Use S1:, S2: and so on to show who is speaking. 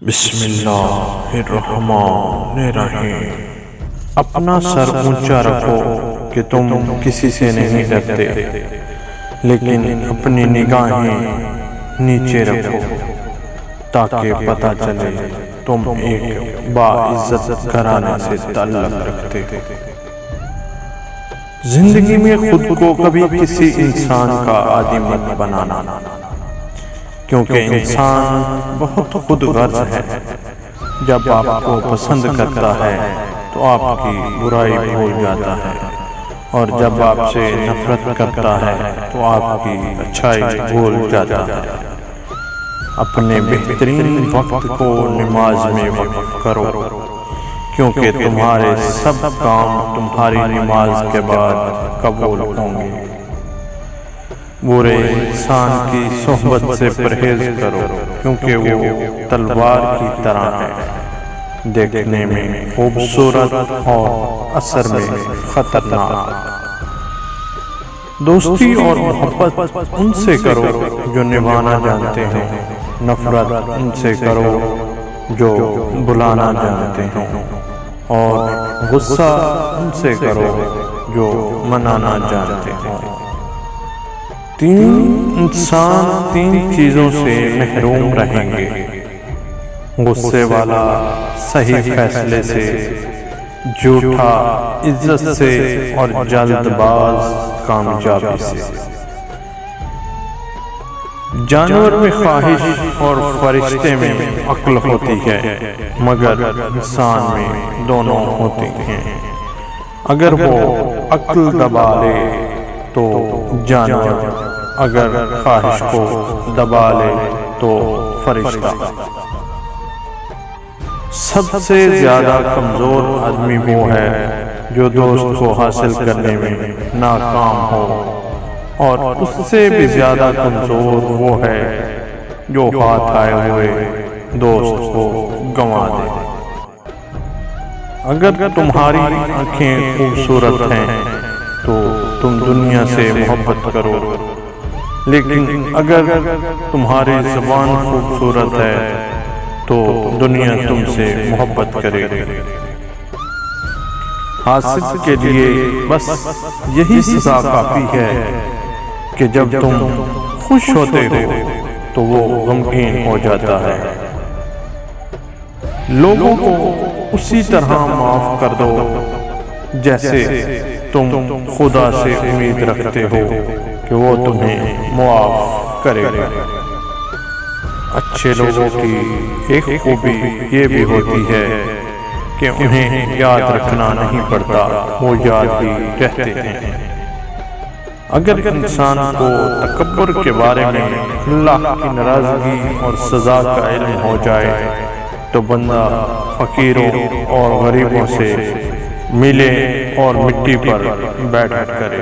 S1: بسم اللہ الرحمن الرحیم۔ اپنا سر اونچا رکھو کہ تم کسی سے نہیں ڈرتے، لیکن اپنی نگاہیں نیچے رکھو تاکہ پتہ چلے تم ایک باعزت گھرانے سے تعلق رکھتے ہو۔ زندگی میں خود کو کبھی کسی انسان کا عادی مت بنانا، کیونکہ انسان بہت خود غرض ہے۔ جب آپ کو پسند کرتا ہے تو آپ کی برائی بھول جاتا ہے، اور جب آپ سے نفرت کرتا ہے تو آپ کی اچھائی بھول جاتا ہے۔ اپنے بہترین وقت کو نماز میں وقف کرو، کیونکہ تمہارے سب کام تمہاری نماز کے بعد قبول ہوں گے۔ برے انسان کی صحبت سے پرہیز کرو، کیونکہ وہ تلوار کی طرح ہے، دیکھنے میں خوبصورت اور اثر میں خطرناک۔ دوستی اور محبت ان سے کرو جو نبھانا جانتے ہیں، نفرت ان سے کرو جو بلانا جانتے ہیں، اور غصہ ان سے کرو جو منانا جانتے ہیں۔ انسان تین چیزوں سے محروم رہیں گے: غصے والا صحیح فیصلے سے، جھوٹا عزت سے، اور جلد باز کامیابی سے۔ جانور میں خواہش اور فرشتے میں عقل ہوتی ہے، مگر انسان میں دونوں ہوتی ہیں۔ اگر وہ عقل دبا لے تو جانور، اگر خواہش کو دبا لے تو فرشتہ۔ سب سے زیادہ کمزور آدمی وہ ہے جو دوست کو حاصل کرنے میں ناکام ہو، اور اس سے بھی زیادہ کمزور وہ ہے جو ہاتھ آئے ہوئے دوست کو گنوا دے۔ اگر تمہاری آنکھیں خوبصورت ہیں تو تم دنیا سے محبت کرو، لیکن اگر تمہاری زبان خوبصورت ہے تو دنیا تم سے محبت کرے گی۔ حاسد کے لیے بس یہی سزا کافی ہے کہ جب تم خوش ہوتے ہو تو وہ غمگین ہو جاتا ہے۔ لوگوں کو اسی طرح معاف کر دو جیسے تم خدا سے امید رکھتے ہو کہ وہ تمہیں معاف کرے گا۔ اچھے لوگوں کی ایک خوبی یہ بھی ہوتی ہے کہ انہیں یاد رکھنا نہیں پڑتا، وہ یاد ہی رہتے ہیں۔ اگر انسان کو تکبر کے بارے میں اللہ کی ناراضگی اور سزا کا علم ہو جائے تو بندہ فقیروں اور غریبوں سے ملے اور مٹی پر بیٹھ کرے۔